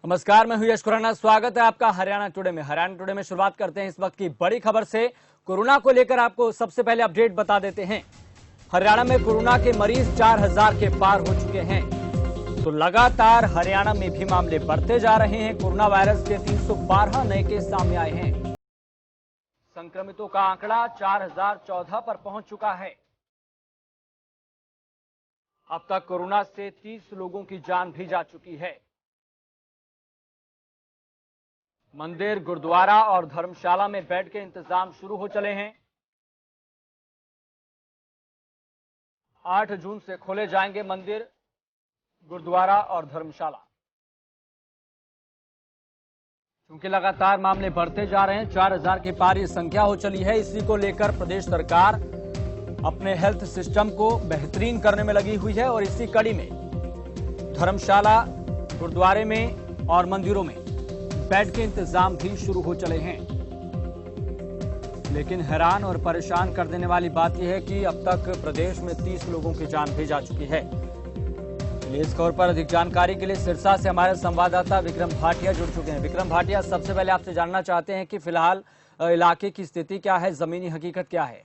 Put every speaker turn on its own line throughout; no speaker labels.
नमस्कार, मैं हूं यश खुराना। स्वागत है आपका हरियाणा टुडे में। हरियाणा टुडे में शुरुआत करते हैं इस वक्त की बड़ी खबर से। कोरोना को लेकर आपको सबसे पहले अपडेट बता देते हैं। हरियाणा में कोरोना के मरीज 4000 के पार हो चुके हैं। तो लगातार हरियाणा में भी मामले बढ़ते जा रहे हैं। कोरोना वायरस के 312 नए केस सामने आए हैं। संक्रमितों का आंकड़ा 4014 पर पहुंच चुका है। अब तक कोरोना से 30 लोगों की जान भी जा चुकी है। मंदिर, गुरुद्वारा और धर्मशाला में बेड के इंतजाम शुरू हो चले हैं। 8 जून से खोले जाएंगे मंदिर, गुरुद्वारा और धर्मशाला। क्योंकि लगातार मामले बढ़ते जा रहे हैं, 4000 के पार ये संख्या हो चली है। इसी को लेकर प्रदेश सरकार अपने हेल्थ सिस्टम को बेहतरीन करने में लगी हुई है और इसी कड़ी में धर्मशाला, गुरुद्वारे में और मंदिरों में बेड के इंतजाम भी शुरू हो चले हैं। लेकिन हैरान और परेशान कर देने वाली बात यह है कि अब तक प्रदेश में 30 लोगों की जान भी जा चुकी है। इस खबर पर अधिक जानकारी के लिए सिरसा से हमारे संवाददाता विक्रम भाटिया जुड़ चुके हैं। विक्रम भाटिया, सबसे पहले आपसे जानना चाहते हैं कि फिलहाल इलाके की स्थिति क्या है, जमीनी हकीकत क्या है?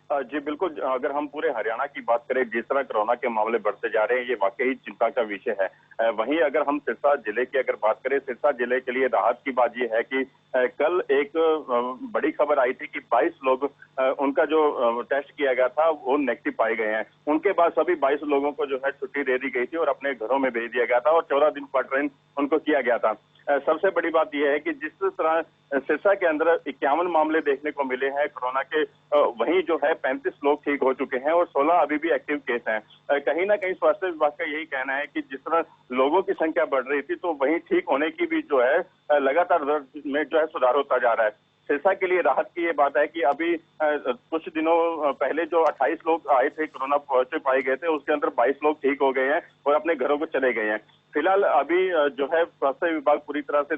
जी बिल्कुल, अगर हम पूरे हरियाणा की बात करें, जिस तरह कोरोना के मामले बढ़ते जा रहे हैं, ये वाकई चिंता का विषय है। वहीं अगर हम सिरसा जिले की अगर बात करें, सिरसा जिले के लिए राहत की बात ये है कि कल एक बड़ी खबर आई थी कि 22 लोग उनका जो टेस्ट किया गया था वो नेगेटिव पाए गए हैं। उनके बाद सभी 22 लोगों को जो है छुट्टी दे दी गई थी और अपने घरों में भेज दिया गया था और 14 दिन क्वारंटाइन उनको किया गया था। सबसे बड़ी बात यह है कि जिस तरह सिरसा के अंदर 51 मामले देखने को मिले हैं कोरोना के, वहीं जो है 35 लोग ठीक हो चुके हैं और 16 अभी भी एक्टिव केस हैं। कहीं ना कहीं स्वास्थ्य विभाग का यही कहना है कि जिस तरह लोगों की संख्या बढ़ रही थी, तो वहीं ठीक होने की भी जो है लगातार दर में जो है सुधार होता जा रहा है। सिरसा के लिए राहत की ये बात है कि अभी कुछ दिनों पहले जो 28 लोग आए थे कोरोना पॉजिटिव पाए गए थे, उसके अंदर 22 लोग ठीक हो गए हैं और अपने घरों को चले गए हैं। फिलहाल अभी जो है स्वास्थ्य विभाग पूरी तरह से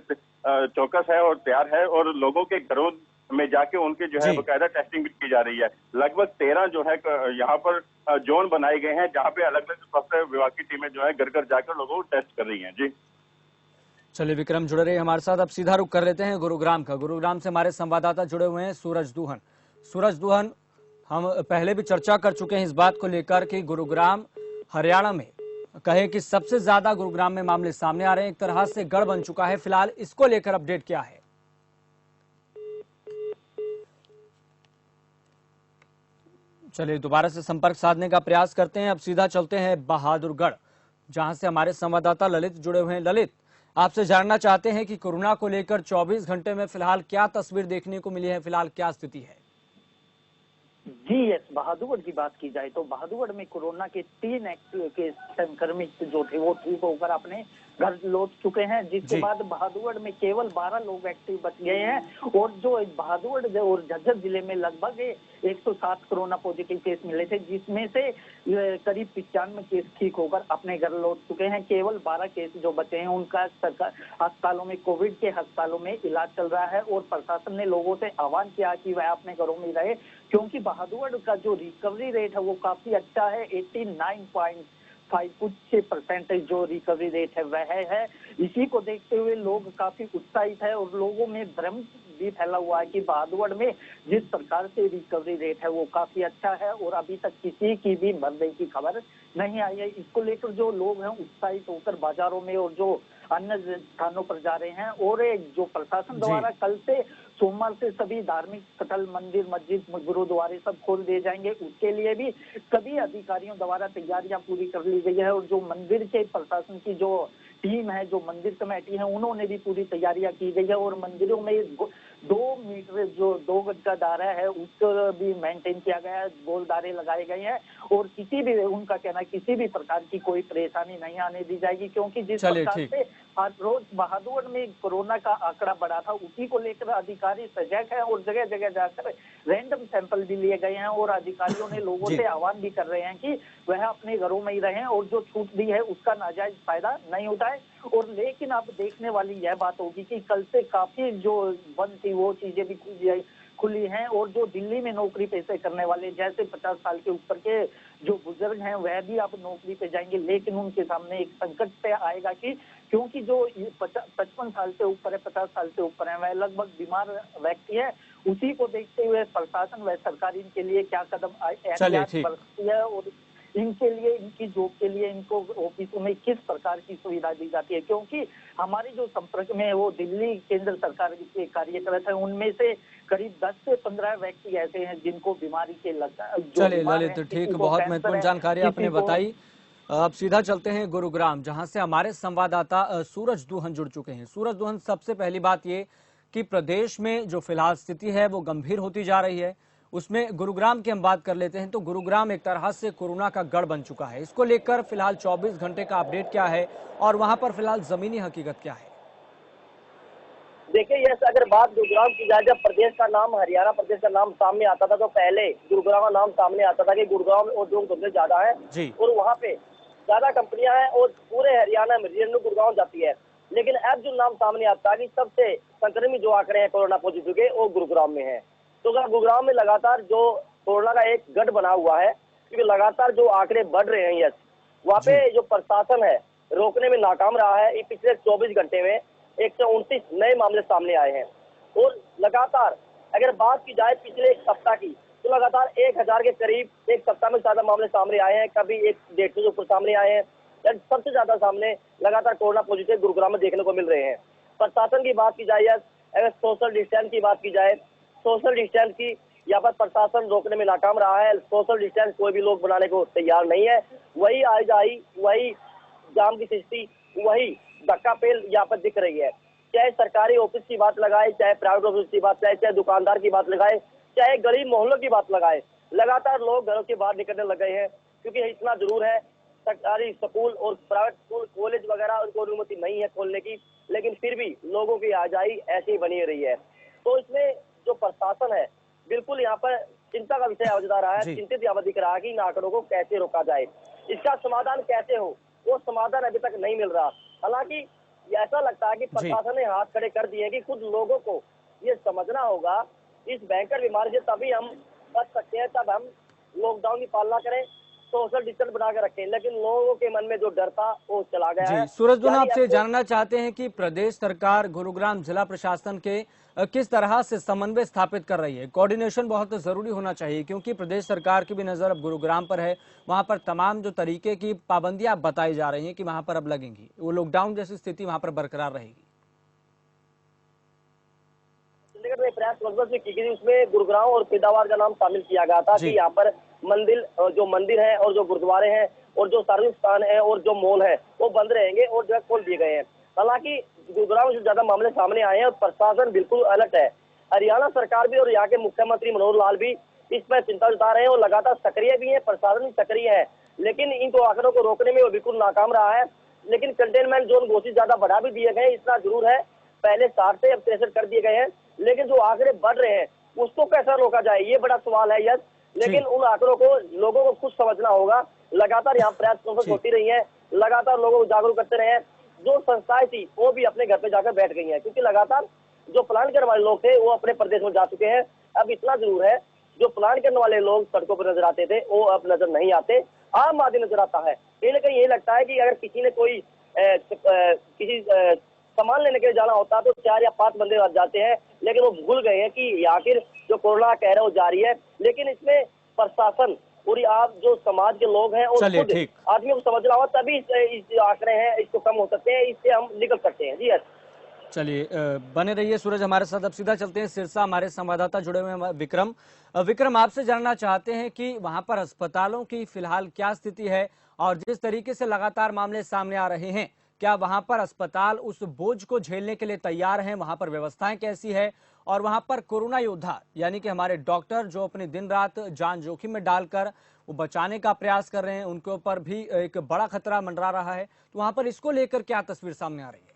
चौकस है और तैयार है और लोगों के घरों में जाके उनके जो है बकायदा टेस्टिंग भी की जा रही है। लगभग 13 जो है यहाँ पर जोन बनाए गए हैं, जहाँ पे अलग अलग स्वास्थ्य विभाग की टीमें जो है घर घर जाकर लोगों को टेस्ट कर रही हैं। जी
चलिए विक्रम, जुड़े रहे हमारे साथ। अब सीधा रुख कर लेते हैं गुरुग्राम का। गुरुग्राम से हमारे संवाददाता जुड़े हुए हैं सूरज दुहन। सूरज दुहन, हम पहले भी चर्चा कर चुके हैं इस बात को लेकर कि गुरुग्राम हरियाणा में कहे कि सबसे ज्यादा गुरुग्राम में मामले सामने आ रहे हैं, एक तरह से गढ़ बन चुका है। फिलहाल इसको लेकर अपडेट क्या है? चलिए दोबारा से संपर्क साधने का प्रयास करते हैं। अब सीधा चलते हैं बहादुरगढ़, जहां से हमारे संवाददाता ललित जुड़े हुए हैं। ललित, आपसे जानना चाहते हैं कि कोरोना को लेकर 24 घंटे में फिलहाल क्या तस्वीर देखने को मिली है, फिलहाल क्या स्थिति है?
जी यस, बहादुरगढ़ की बात की जाए तो बहादुरगढ़ में कोरोना के 3 एक्टिव केस संक्रमित जो थे वो ठीक होकर अपने घर लौट चुके हैं, जिसके बाद बहादुरगढ़ में केवल 12 लोग एक्टिव बच गए हैं। और जो बहादुरगढ़ और झज्जर जिले में लगभग 107 कोरोना पॉजिटिव केस मिले थे, जिसमें से करीब 95 केस ठीक होकर अपने घर लौट चुके हैं। केवल 12 केस जो बचे हैं उनका सरकार अस्पतालों में, कोविड के अस्पतालों में इलाज चल रहा है और प्रशासन ने लोगों से आह्वान किया कि वह अपने घरों में रहे, क्योंकि बहादुरगढ़ का जो रिकवरी रेट है वो काफी अच्छा है। 89.56% जो रिकवरी रेट है वह है। इसी को देखते हुए लोग काफी उत्साहित है और लोगों में भ्रम भी फैला हुआ है कि बहादुरगढ़ में जिस प्रकार से रिकवरी रेट है वो काफी अच्छा है और अभी तक किसी की भी मरने की खबर नहीं आई है। इसको लेकर जो लोग हैं उत्साहित होकर बाजारों में और जो अन्य स्थानों पर जा रहे हैं। और जो प्रशासन द्वारा कल से सोमवार से सभी धार्मिक स्थल, मंदिर, मस्जिद, गुरुद्वारे सब खोल दिए जाएंगे, उसके लिए भी सभी अधिकारियों द्वारा तैयारियां पूरी कर ली गई है। और जो मंदिर के प्रशासन की जो टीम है, जो मंदिर कमेटी है, उन्होंने भी पूरी तैयारियां की गई है और मंदिरों में 2 मीटर जो 2 गज का दायरा है उसको भी मेंटेन किया गया है, गोल दायरे लगाए गए हैं और किसी भी, उनका कहना है किसी भी प्रकार की कोई परेशानी नहीं आने दी जाएगी, क्योंकि जिस प्रकार से हर रोज बहादुरगढ़ में कोरोना का आंकड़ा बढ़ा था, उसी को लेकर अधिकारी सजग है और जगह जगह जाकर रैंडम सैंपल भी लिए गए हैं और अधिकारियों ने लोगों से आह्वान भी कर रहे हैं कि वह अपने घरों में ही रहें और जो छूट दी है उसका नाजायज फायदा नहीं उठाए। और लेकिन अब देखने वाली यह बात होगी कि कल से काफी जो बंद थी वो चीजें भी खुली हैं और जो दिल्ली में नौकरी पेशे करने वाले जैसे 50 साल के ऊपर के जो बुजुर्ग हैं वह भी अब नौकरी पे जाएंगे, लेकिन उनके सामने एक संकट पे आएगा कि क्योंकि जो 55 साल से ऊपर है, 50 साल से ऊपर है, वह लगभग बीमार व्यक्ति है। उसी को देखते हुए प्रशासन व सरकार इनके लिए क्या कदम एहतियात बरतती है और इनके लिए, इनकी जॉब के लिए इनको ऑफिसों में किस प्रकार की सुविधा दी जाती है। क्योंकि हमारी जो संपर्क में है वो दिल्ली केंद्र सरकार के कार्यरत है, उनमें से करीब 10 से 15 व्यक्ति ऐसे हैं जिनको बीमारी के
चलिए ललित, ठीक, बहुत महत्वपूर्ण जानकारी आपने बताई। अब सीधा चलते हैं गुरुग्राम, जहां से हमारे संवाददाता सूरज दुहन जुड़ चुके हैं। सूरज दुहन, सबसे पहली बात ये कि प्रदेश में जो फिलहाल स्थिति है वो गंभीर होती जा रही है, उसमें गुरुग्राम की हम बात कर लेते हैं। तो गुरुग्राम एक तरह से कोरोना का गढ़ बन चुका है, इसको लेकर फिलहाल 24 घंटे का अपडेट क्या है और वहां पर फिलहाल जमीनी हकीकत क्या है?
देखिए, ये अगर बात गुरुग्राम की जाए, जब प्रदेश का नाम, हरियाणा प्रदेश का नाम सामने आता था तो पहले गुरुग्राम का नाम सामने आता था कि गुरुग्राम में उद्योग धंधे ज्यादा है और वहाँ पे ज्यादा कंपनियां हैं और पूरे हरियाणा में गुरुग्राम जाती है। लेकिन अब जो नाम सामने आता है कि सबसे संक्रमित जो आंकड़े हैं कोरोना पॉजिटिव के, वो गुरुग्राम में है। तो गुरुग्राम में लगातार जो कोरोना का एक गढ़ बना हुआ है, क्योंकि लगातार जो आंकड़े बढ़ रहे हैं, यस, वहाँ पे जो प्रशासन है रोकने में नाकाम रहा है। पिछले 24 घंटे में 129 नए मामले सामने आए हैं और लगातार अगर बात की जाए पिछले एक सप्ताह की, तो लगातार 1000 के करीब एक सप्ताह में ज्यादा मामले सामने आए हैं। कभी 150 के ऊपर सामने आए हैं। सबसे ज्यादा सामने लगातार कोरोना पॉजिटिव गुरुग्राम में देखने को मिल रहे हैं। प्रशासन की बात की जाए, अगर सोशल डिस्टेंस की बात की जाए, सोशल डिस्टेंस की यहाँ पर प्रशासन रोकने में नाकाम रहा है। सोशल डिस्टेंस कोई भी लोग बनाने को तैयार नहीं है। वही आवाजाही, वही जाम की स्थिति, वही धक्का पेल यहाँ पर दिख रही है। चाहे सरकारी ऑफिस की बात लगाए, चाहे प्राइवेट ऑफिस की बात लगाए, चाहे दुकानदार की बात लगाए, चाहे गरीब मोहल्लों की बात लगाए, लगातार लोग घरों के बाहर निकलने लग गए हैं। क्योंकि इतना जरूर है, सरकारी स्कूल और प्राइवेट स्कूल, कॉलेज वगैरह उनको अनुमति नहीं है खोलने की, लेकिन फिर भी लोगों की आवाजाही ऐसी बनी रही है। तो इसमें जो प्रशासन है बिल्कुल यहाँ पर चिंता का विषय आवाज आ रहा है। चिंतित यहाँ दिख रहा है कि इन आंकड़ों को कैसे रोका जाए, इसका समाधान कैसे हो, वो समाधान अभी तक नहीं मिल रहा। हालांकि ऐसा लगता है कि प्रशासन ने हाथ खड़े कर दिए कि खुद लोगों को ये समझना होगा इस भयंकर बीमारी से तभी हम बच सकते हैं, तब हम लॉकडाउन की पालना करें, सोशल डिस्टेंस बनाकर रखें। लेकिन लोगों के मन में जो डर था वो चला गया है।
सूरज दुहन, आपसे जानना चाहते हैं कि प्रदेश सरकार, गुरुग्राम जिला प्रशासन के किस तरह से समन्वय स्थापित कर रही है? कोऑर्डिनेशन बहुत जरूरी होना चाहिए, क्योंकि प्रदेश सरकार की भी नजर अब गुरुग्राम पर है। वहां पर तमाम जो तरीके की पाबंदियां बताई जा रही हैं कि वहां पर अब लगेंगी, वो लॉकडाउन जैसी स्थिति वहां पर बरकरार रहेगी।
उसमें गुरुग्राम और फरीदाबाद का नाम शामिल किया गया था कि यहाँ पर मंदिर है और जो गुरुद्वारे हैं और जो सार्वजनिक स्थान है और जो मॉल है वो बंद रहेंगे और जो है खोल दिए गए हैं। हालांकि गुरुग्राम से ज्यादा मामले सामने आए हैं और प्रशासन बिल्कुल अलर्ट है। हरियाणा सरकार भी और यहाँ के मुख्यमंत्री मनोहर लाल भी इस पर चिंता जता रहे हैं और लगातार सक्रिय भी है, प्रशासन भी सक्रिय है। लेकिन इन दो आंकड़ों को रोकने में वो बिल्कुल नाकाम रहा है। लेकिन कंटेनमेंट जोन घोषित ज्यादा बढ़ा भी दिए गए, इतना जरूर है, पहले 60 से अब 63 कर दिए गए हैं। लेकिन जो आंकड़े बढ़ रहे हैं उसको कैसा रोका जाए, ये बड़ा सवाल है। यस, लेकिन उन आंकड़ों को लोगों को खुद समझना होगा। लगातार यहाँ प्रेस कॉन्फ्रेंस होती रही है, लगातार लोगों को जागरूक करते रहे। जो संस्थाएं थी वो भी अपने घर पे जाकर बैठ गई हैं, क्योंकि लगातार जो प्लान करने वाले लोग थे वो अपने प्रदेश में जा चुके हैं। अब इतना जरूर है, जो प्लान करने वाले लोग सड़कों पर नजर आते थे वो अब नजर नहीं आते, आम आदमी नजर आता है। कहीं ना कहीं ये लगता है कि अगर किसी ने कोई किसी सामान लेने के लिए जाना होता तो 4 या 5 बंदे जाते हैं, लेकिन वो भूल गए हैं कि आखिर जो कोरोना कह रहा है वो जारी है। लेकिन इसमें प्रशासन पूरी आप जो समाज के लोग हैं और खुद आदमियों को समझना होगा, तभी इस आंकड़े हैं इसको कम हो सकते हैं, इससे हम निकल सकते हैं। जी
चलिए, बने रहिए सूरज हमारे साथ। अब सीधा चलते हैं सिरसा, हमारे संवाददाता जुड़े हुए हैं विक्रम। विक्रम, आपसे जानना चाहते हैं कि वहां पर अस्पतालों की फिलहाल क्या स्थिति है और जिस तरीके से लगातार मामले सामने आ रहे हैं, क्या वहां पर अस्पताल उस बोझ को झेलने के लिए तैयार हैं? वहां पर व्यवस्थाएं कैसी है और वहां पर कोरोना योद्धा यानी कि हमारे डॉक्टर जो अपनी दिन रात जान जोखिम में डालकर वो बचाने का प्रयास कर रहे हैं, उनके ऊपर भी एक बड़ा खतरा मंडरा रहा है। तो वहां पर इसको लेकर क्या तस्वीर सामने आ रही है?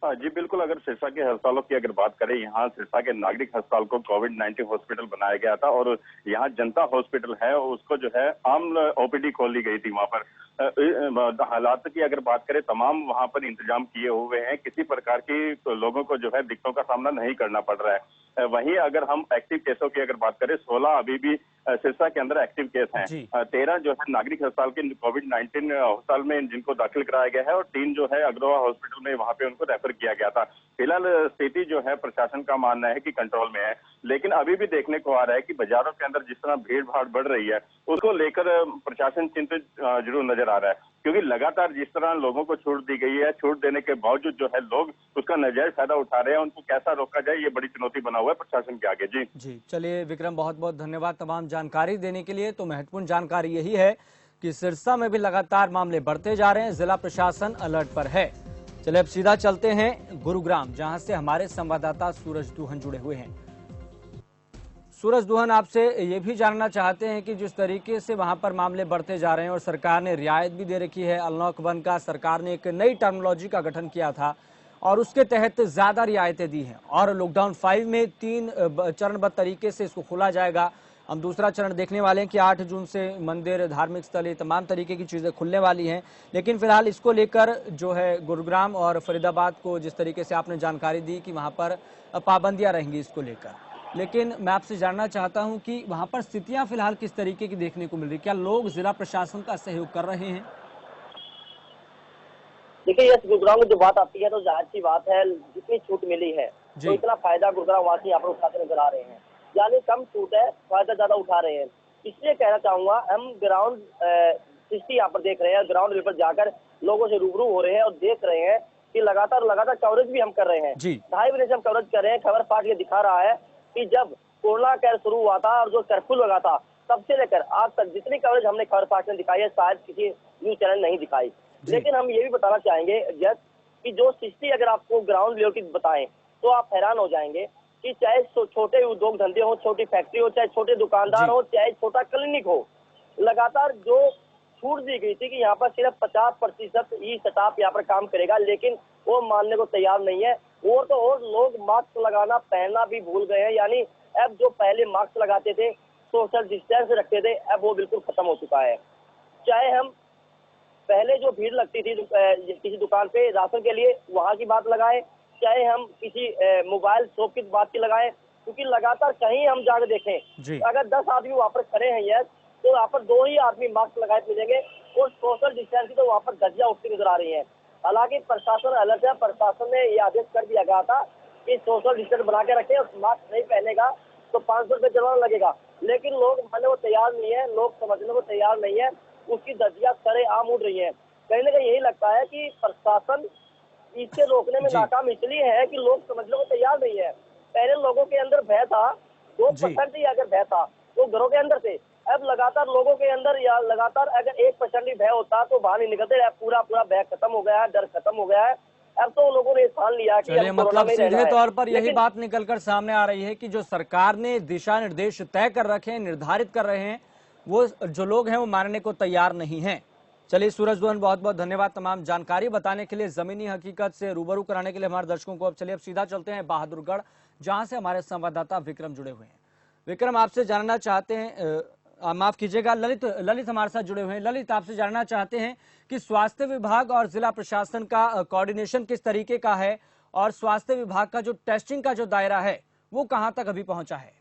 जी बिल्कुल, अगर सिरसा के अस्पतालों की अगर बात करें, यहाँ सिरसा के नागरिक अस्पताल को कोविड-19 हॉस्पिटल बनाया गया था और यहाँ जनता हॉस्पिटल है उसको जो है आम ओपीडी खोल ली गई थी वहां पर। हालात की अगर बात करें, तमाम वहां पर इंतजाम किए हुए हैं, किसी प्रकार की तो लोगों को जो है दिक्कतों का सामना नहीं करना पड़ रहा है। वहीं अगर हम एक्टिव केसों की अगर बात करें, 16 अभी भी सिरसा के अंदर एक्टिव केस हैं। 13 जो है नागरिक अस्पताल के कोविड-19 अस्पताल में जिनको दाखिल कराया गया है, और 3 जो है अग्रवा हॉस्पिटल में वहां पे उनको रेफर किया गया था। फिलहाल स्थिति जो है प्रशासन का मानना है कि कंट्रोल में है, लेकिन अभी भी देखने को आ रहा है कि बाजारों के अंदर जिस तरह भीड़ भाड़ बढ़ रही है, उसको लेकर प्रशासन चिंतित जरूर नजर आ रहा है, क्योंकि लगातार जिस तरह लोगों को छूट दी गई है, छूट देने के बावजूद जो है लोग उसका नाजायज फायदा उठा रहे हैं। उनको कैसा रोका जाए, ये बड़ी चुनौती बना हुआ है प्रशासन के आगे। जी
चलिए विक्रम, बहुत बहुत धन्यवाद तमाम जानकारी देने के लिए। तो महत्वपूर्ण जानकारी यही है कि सिरसा में भी लगातार मामले बढ़ते जा रहे हैं, जिला प्रशासन अलर्ट पर है। चलिए अब सीधा चलते हैं गुरुग्राम, जहां से हमारे संवाददाता सूरज दुहन जुड़े हुए हैं। सूरज दुहन, आपसे ये भी जानना चाहते हैं कि जिस तरीके से वहां पर मामले बढ़ते जा रहे हैं और सरकार ने रियायत भी दे रखी है, अनलॉक 1 का सरकार ने एक नई टर्मिनोलॉजी का गठन किया था और उसके तहत ज्यादा रियायतें दी हैं, और लॉकडाउन 5 में 3 चरणबद्ध तरीके से इसको खोला जाएगा। हम दूसरा चरण देखने वाले हैं कि 8 जून से मंदिर, धार्मिक स्थल, तमाम तरीके की चीजें खुलने वाली हैं। लेकिन फिलहाल इसको लेकर जो है गुरुग्राम और फरीदाबाद को जिस तरीके से आपने जानकारी दी कि वहां पर पाबंदियां रहेंगी इसको लेकर, लेकिन मैं आपसे जानना चाहता हूं कि वहां पर स्थितियां फिलहाल किस तरीके की देखने को मिल रही, क्या लोग जिला प्रशासन का सहयोग कर रहे हैं?
देखिए, यस, गुरुग्राम में जो बात आती है तो जाहिर सी बात है, जितनी छूट मिली है तो इतना फायदा गुरुग्राम वासी यहाँ पर उठाते नजर आ रहे हैं। यानी कम छूट है, फायदा ज्यादा उठा रहे हैं। इसलिए कहना चाहूंगा, हम ग्राउंड सिस्टी यहाँ पर देख रहे हैं, ग्राउंड लेवल पर जाकर लोगों से रूबरू हो रहे हैं और देख रहे हैं कि लगातार कवरेज भी हम कर रहे हैं। 2.5 महीने से हम कवरेज कर रहे हैं। खबर पाठ ये दिखा रहा है कि जब कोरोना कैर शुरू हुआ था और जो कर्फ्यू लगा था, तब से लेकर आज तक जितनी कवरेज हमने खबर पाठ में दिखाई है, शायद किसी न्यूज चैनल नहीं दिखाई। लेकिन हम ये भी बताना चाहेंगे जज कि जो सिस्टी अगर आपको ग्राउंड लेवल की बताएं तो आप हैरान हो जाएंगे कि चाहे छोटे उद्योग धंधे हो, छोटी फैक्ट्री हो, चाहे छोटे दुकानदार हो, चाहे छोटा क्लिनिक हो, लगातार जो छूट दी गई थी कि यहाँ पर सिर्फ 50% ही स्टाफ यहाँ पर काम करेगा, लेकिन वो मानने को तैयार नहीं है। और तो और लोग मास्क लगाना, पहनना भी भूल गए हैं। यानी अब जो पहले मास्क लगाते थे, सोशल डिस्टेंस रखते थे, अब वो बिल्कुल खत्म हो चुका है। चाहे हम पहले जो भीड़ लगती थी किसी दुकान पे राशन के लिए, वहां की बात लगाए, चाहे हम किसी मोबाइल शॉप की बात की लगाए, क्योंकि लगातार कहीं हम जाकर देखें, अगर 10 आदमी वहां पर खड़े हैं यस, तो वहाँ पर 2 ही आदमी मास्क लगाए मिलेंगे और सोशल डिस्टेंस की तो वहाँ पर धज्जियां उठती नजर आ रही है। हालांकि प्रशासन अलर्ट है। प्रशासन ने ये आदेश कर दिया गया था कि सोशल डिस्टेंस बना के रखें और मास्क नहीं पहनेगा तो 500 रुपये जुर्माना लगेगा, लेकिन लोग मानने को तैयार नहीं है, लोग समझने को तैयार नहीं है। उसकी धज्जियां सरेआम उड़ रही है। कहीं ना कहीं यही लगता है कि प्रशासन इससे रोकने में नाकाम इसलिए है कि लोग समझने को तैयार नहीं है। पहले लोगों के अंदर भय था, 2% ही अगर भय था तो घरों के अंदर थे। अब लगातार लोगों के अंदर या लगातार अगर 1% ही भय होता तो बाहर नहीं निकलते। पूरा भय खत्म हो गया है, डर खत्म हो गया है। अब तो लोगों ने ठान लिया कि
मतलब सीधे तौर पर यही बात निकलकर सामने आ रही है कि जो सरकार ने दिशा निर्देश तय कर रखे हैं, निर्धारित कर रहे हैं, वो जो लोग हैं वो मानने को तैयार नहीं हैं। चलिए सूरज दुहन, बहुत बहुत धन्यवाद तमाम जानकारी बताने के लिए, जमीनी हकीकत से रूबरू कराने के लिए हमारे दर्शकों को। अब सीधा चलते हैं बहादुरगढ़, जहां से हमारे संवाददाता विक्रम जुड़े हुए हैं। विक्रम, आपसे जानना चाहते हैं, माफ कीजिएगा, ललित हमारे साथ जुड़े हुए हैं। ललित, आपसे जानना चाहते हैं कि स्वास्थ्य विभाग और जिला प्रशासन का कोऑर्डिनेशन किस तरीके का है और स्वास्थ्य विभाग का जो टेस्टिंग का जो दायरा है वो कहां तक अभी पहुंचा है?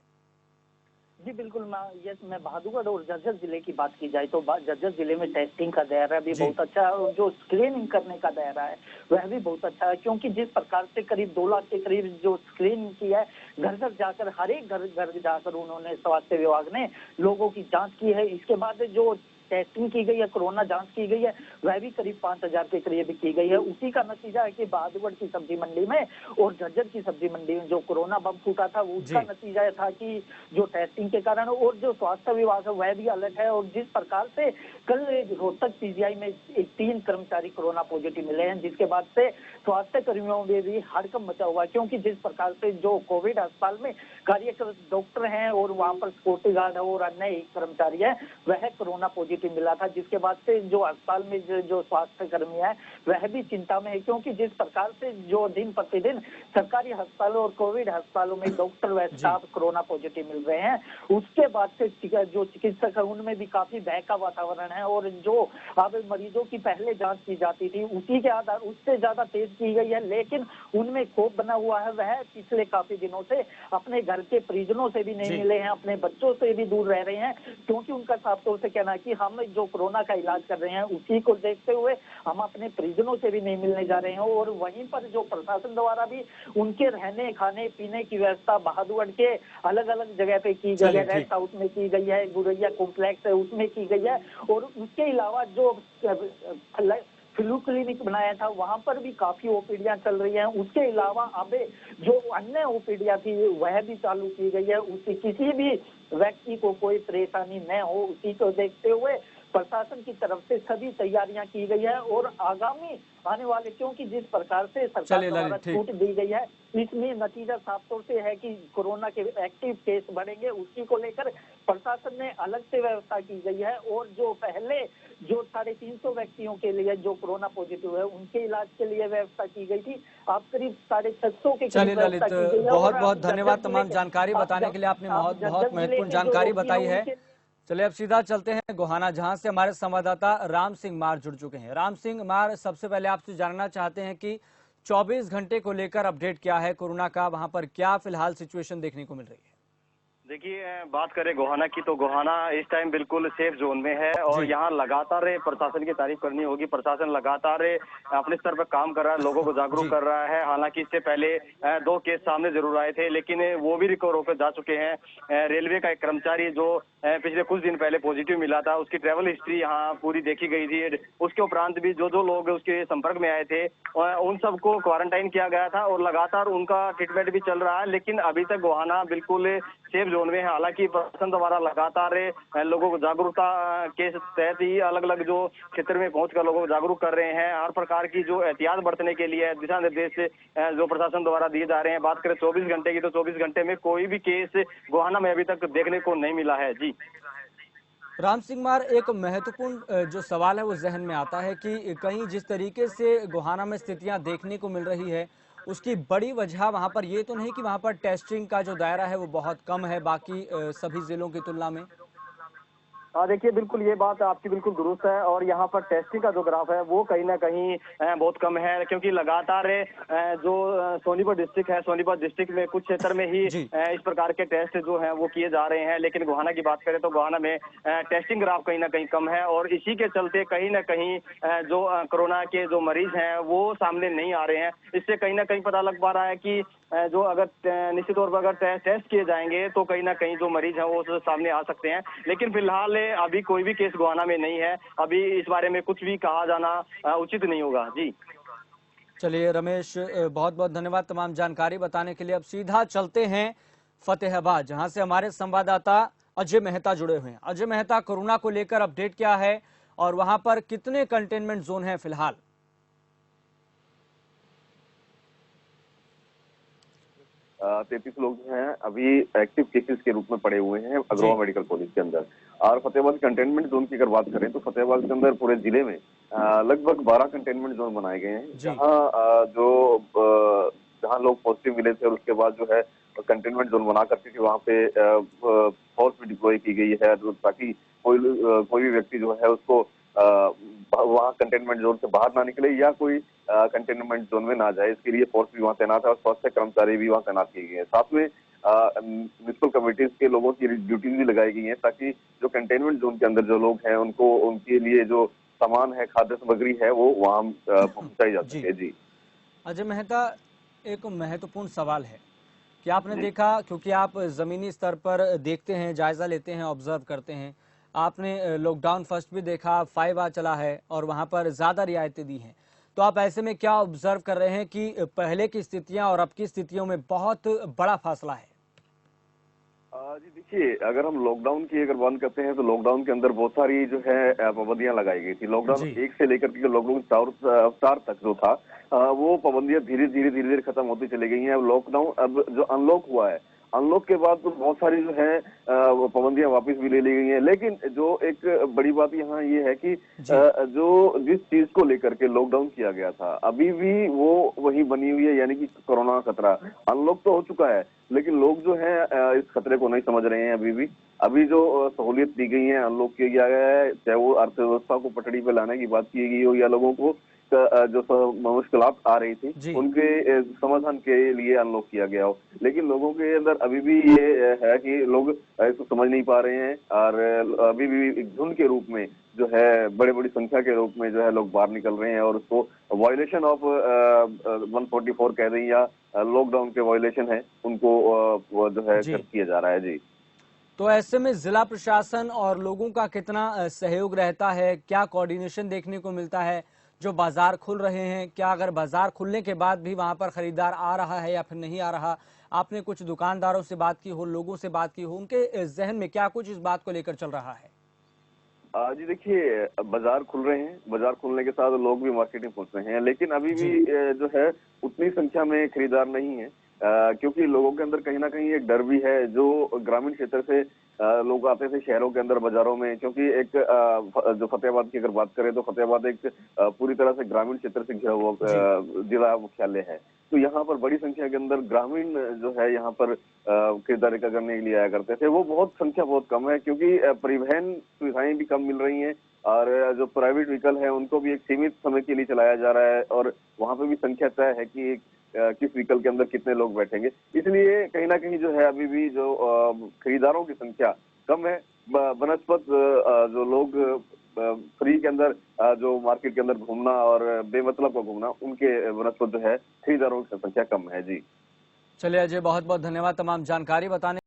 जी बिल्कुल, मैं बहादुरगढ़ और झज्जर जिले की बात की जाए तो झज्जर जिले में टेस्टिंग का दायरा भी बहुत अच्छा है और जो स्क्रीनिंग करने का दायरा है वह भी बहुत अच्छा है, क्योंकि जिस प्रकार से करीब 2 लाख के करीब जो स्क्रीनिंग की है, घर घर जाकर, हर एक घर जाकर उन्होंने, स्वास्थ्य विभाग ने लोगों की जांच की है। इसके बाद जो टेस्टिंग की गई है, कोरोना जांच की गई है, वह भी करीब 5000 के करीब की गई है। उसी का नतीजा है कि बहादुरगढ़ की सब्जी मंडी में और झज्जर की सब्जी मंडी में जो कोरोना बम फूटा था, उसका नतीजा था कि जो टेस्टिंग के कारण, और जो स्वास्थ्य विभाग है वह भी अलर्ट है। और जिस प्रकार से कल रोहतक पीजीआई में 3 कर्मचारी कोरोना पॉजिटिव मिले हैं, जिसके बाद से स्वास्थ्य कर्मियों में भी हड़कंप मचा हुआ, क्योंकि जिस प्रकार से जो कोविड अस्पताल में कार्यरत डॉक्टर हैं और वहाँ पर सिक्योरिटी गार्ड और अन्य कर्मचारी है, वह कोरोना पॉजिटिव पॉजिटिव मिला था, जिसके बाद से जो अस्पताल में जो स्वास्थ्य कर्मी है वह भी चिंता में है, क्योंकि जिस प्रकार से जो दिन प्रतिदिन सरकारी अस्पतालों और कोविड अस्पतालों में डॉक्टर व स्टाफ कोरोना पॉजिटिव मिल रहे हैं, उसके बाद से जो चिकित्सक है उनमें भी काफी भय का वातावरण है। और जो अब मरीजों की पहले जांच की जाती थी उसी के आधार उससे ज्यादा तेज की गई है, लेकिन उनमें खौफ बना हुआ है। वह पिछले काफी दिनों से अपने घर के परिजनों से भी नहीं मिले हैं, अपने बच्चों से भी दूर रह रहे हैं, क्योंकि उनका साफ तौर से कहना है कि हम जो कोरोना का इलाज कर रहे हैं उसी को देखते हुए हम अपने परिजनों से भी नहीं मिलने जा रहे हैं। और वहीं पर जो प्रशासन द्वारा भी उनके रहने खाने पीने की व्यवस्था बहादुर के अलग अलग जगह पे की गई है, रेस्ट हाउस में की गई है, गुरैया कॉम्प्लेक्स है उसमें की गई है, और उसके अलावा जो फ्लू क्लिनिक बनाया था वहां पर भी काफी ओपीडियां चल रही हैं। उसके अलावा अब जो अन्य ओपीडियां थी वह भी चालू की गई है, उससे किसी भी व्यक्ति को कोई परेशानी न हो उसी को देखते हुए प्रशासन की तरफ से सभी तैयारियां की गई है। और आगामी आने वाले, क्योंकि जिस प्रकार से सरकार द्वारा छूट दी गई है, इसमें नतीजा साफ तौर से है कि कोरोना के एक्टिव केस बढ़ेंगे, उसी को लेकर प्रशासन ने अलग से व्यवस्था की गई है। और जो पहले जो 350 व्यक्तियों के लिए जो कोरोना पॉजिटिव है उनके इलाज के लिए व्यवस्था की गई थी, अब करीब 650 के
चलिए ललित, बहुत बहुत धन्यवाद तमाम जानकारी बताने के लिए, आपने बहुत महत्वपूर्ण जानकारी बताई है। चलिए अब सीधा चलते हैं गोहाना, जहां से हमारे संवाददाता राम सिंह मार जुड़ चुके हैं। राम सिंह मार, सबसे पहले आपसे जानना चाहते हैं कि 24 घंटे को लेकर अपडेट क्या है कोरोना का, वहां पर क्या फिलहाल सिचुएशन देखने को मिल रही है?
देखिए, बात करें गोहाना की तो गोहाना इस टाइम बिल्कुल सेफ जोन में है और यहाँ लगातार प्रशासन की तारीफ करनी होगी। प्रशासन लगातार अपने स्तर पर काम कर रहा है, लोगों को जागरूक कर रहा है। हालांकि इससे पहले 2 केस सामने जरूर आए थे, लेकिन वो भी रिकवर होकर जा चुके हैं। रेलवे का एक कर्मचारी जो पिछले कुछ दिन पहले पॉजिटिव मिला था, उसकी ट्रैवल हिस्ट्री यहाँ पूरी देखी गई थी। उसके उपरांत भी जो लोग उसके संपर्क में आए थे उन सबको क्वारंटाइन किया गया था और लगातार उनका ट्रीटमेंट भी चल रहा है। लेकिन अभी तक गोहाना बिल्कुल सेफ जोन में है। हालांकि प्रशासन द्वारा लगातार लोगों को जागरूकता के तहत ही अलग अलग जो क्षेत्र में पहुंचकर लोगों को जागरूक कर रहे हैं। हर प्रकार की जो एहतियात बरतने के लिए दिशा निर्देश जो प्रशासन द्वारा दिए जा रहे हैं। बात करें 24 घंटे की तो 24 घंटे में कोई भी केस गोहाना में अभी तक देखने को नहीं मिला है। जी
राम सिंह मार, एक महत्वपूर्ण जो सवाल है वो जहन में आता है कि कहीं जिस तरीके से गोहाना में स्थितियां देखने को मिल रही है उसकी बड़ी वजह वहां पर ये तो नहीं कि वहां पर टेस्टिंग का जो दायरा है वो बहुत कम है बाकी सभी जिलों की तुलना में?
देखिए, बिल्कुल ये बात आपकी बिल्कुल दुरुस्त है और यहाँ पर टेस्टिंग का जो ग्राफ है वो कहीं ना कहीं बहुत कम है, क्योंकि लगातार जो सोनीपत डिस्ट्रिक्ट है, सोनीपत डिस्ट्रिक्ट में कुछ क्षेत्र में ही इस प्रकार के टेस्ट जो हैं वो किए जा रहे हैं। लेकिन गोहाना की बात करें तो गोहाना में टेस्टिंग ग्राफ कहीं ना कहीं कम है और इसी के चलते कहीं ना कहीं जो कोरोना के जो मरीज हैं वो सामने नहीं आ रहे हैं। इससे कहीं ना कहीं पता लग पा रहा है कि जो अगर निश्चित तौर पर अगर टेस्ट किए जाएंगे तो कहीं ना कहीं जो मरीज हैं वो सामने आ सकते हैं। लेकिन फिलहाल अभी कोई भी केस गोहाना में नहीं है। अभी इस बारे में कुछ भी कहा जाना उचित नहीं होगा। जी
चलिए रमेश, बहुत बहुत धन्यवाद तमाम जानकारी बताने के लिए। अब सीधा चलते हैं फतेहाबाद, जहां से हमारे संवाददाता अजय मेहता जुड़े हुए हैं। अजय मेहता, कोरोना को लेकर अपडेट क्या है और वहां पर कितने कंटेनमेंट जोन है फिलहाल?
33 लोग जो हैं अभी एक्टिव केसेस के रूप में पड़े हुए हैं अग्रवा मेडिकल कॉलेज के अंदर। और फतेहाबाद कंटेनमेंट जोन की अगर बात करें तो फतेहाबाद के अंदर पूरे जिले में लगभग 12 कंटेनमेंट जोन बनाए गए हैं, जहां लोग पॉजिटिव मिले थे और उसके बाद जो है कंटेनमेंट जोन बना करके वहाँ पे फोर्स भी डिप्लॉय की गई है ताकि कोई भी व्यक्ति जो है उसको वहाँ कंटेनमेंट जोन से बाहर ना निकले या कोई कंटेनमेंट जोन में ना जाए। इसके लिए फोर्स भी वहाँ तैनात है और स्वास्थ्य कर्मचारी भी वहाँ तैनात किए गए हैं। साथ में म्युनिसिपल कमेटीज के लोगों की ड्यूटीज भी लगाई गई हैं ताकि जो कंटेनमेंट जोन के अंदर जो लोग हैं उनको उनके लिए जो सामान है, खाद्य सामग्री है, वो वहाँ पहुँचाई जा सके। जी
अजय मेहता, एक महत्वपूर्ण सवाल है कि आपने देखा, क्योंकि आप जमीनी स्तर पर देखते हैं, जायजा लेते हैं, ऑब्जर्व करते हैं, आपने लॉकडाउन फर्स्ट भी देखा, 5 चला है और वहां पर ज्यादा रियायतें दी हैं, तो आप ऐसे में क्या ऑब्जर्व कर रहे हैं कि पहले की स्थितियां और अब की स्थितियों में बहुत बड़ा फासला है?
जी देखिए, अगर हम लॉकडाउन की अगर बात करते हैं तो लॉकडाउन के अंदर बहुत सारी जो है पाबंदियां लगाई गई थी। लॉकडाउन 1 से लेकर के लॉकडाउन 4 तक जो था वो पाबंदियां धीरे धीरे खत्म होती चली गई हैं। अब लॉकडाउन, अब जो अनलॉक हुआ है
अनलॉक के बाद तो बहुत सारी जो है पाबंदियां वापस भी ले ली गई हैं, लेकिन जो एक बड़ी बात यहाँ ये है कि जो जिस चीज को लेकर के लॉकडाउन किया गया था अभी भी वो वही बनी हुई है, यानी कि कोरोना खतरा। अनलॉक तो हो चुका है, लेकिन लोग जो है इस खतरे को नहीं समझ रहे हैं अभी भी। अभी जो सहूलियत दी गई है, अनलॉक किया गया है, चाहे वो अर्थव्यवस्था को पटड़ी पे लाने की बात की गई हो या लोगों को जो मुश्किलात आ रही थी उनके समाधान के लिए अनलॉक किया गया हो, लेकिन लोगों के अंदर अभी भी ये है कि लोग इसको समझ नहीं पा रहे हैं और अभी भी एक झुंड के रूप में जो है बड़ी बड़ी संख्या के रूप में जो है लोग बाहर निकल रहे हैं और उसको वायलेशन ऑफ 144 कह दें या लॉकडाउन के वायलेशन है, उनको जो है किया जा रहा है। जी,
तो ऐसे में जिला प्रशासन और लोगों का कितना सहयोग रहता है, क्या कोऑर्डिनेशन देखने को मिलता है? जो बाजार खुल रहे हैं, क्या अगर बाजार खुलने के बाद भी वहां पर खरीदार आ रहा है या फिर नहीं आ रहा? आपने कुछ दुकानदारों से बात की हो, लोगों से बात की हो, उनके जहन में क्या कुछ इस बात को लेकर चल रहा है?
जी देखिए, बाजार खुल रहे हैं, बाजार खुलने के साथ लोग भी मार्केट में पहुंच रहे हैं, लेकिन अभी भी जो है उतनी संख्या में खरीदार नहीं है, क्योंकि लोगों के अंदर कहीं ना कहीं एक डर भी है। जो ग्रामीण क्षेत्र से लोग आते थे शहरों के अंदर बाजारों में, क्योंकि एक जो फतेहाबाद की अगर बात करें तो फतेहाबाद एक पूरी तरह से ग्रामीण क्षेत्र से घिरा हुआ जिला मुख्यालय है, तो यहाँ पर बड़ी संख्या के अंदर ग्रामीण जो है यहाँ पर खरीदारी करने के लिए आया करते थे। वो संख्या बहुत कम है, क्योंकि परिवहन सुविधाएं भी कम मिल रही हैं और जो प्राइवेट व्हीकल है उनको भी एक सीमित समय के लिए चलाया जा रहा है और वहां पे भी संख्या तय है कि किस व्हीकल के अंदर कितने लोग बैठेंगे। इसलिए कहीं ना कहीं जो है अभी भी जो खरीदारों की संख्या कम है, बनस्पत जो लोग फ्री के अंदर जो मार्केट के अंदर घूमना और बेमतलब का घूमना, उनके बनस्पत जो है खरीदारों की संख्या कम है। जी,
चलिए अजय, बहुत बहुत धन्यवाद तमाम जानकारी बताने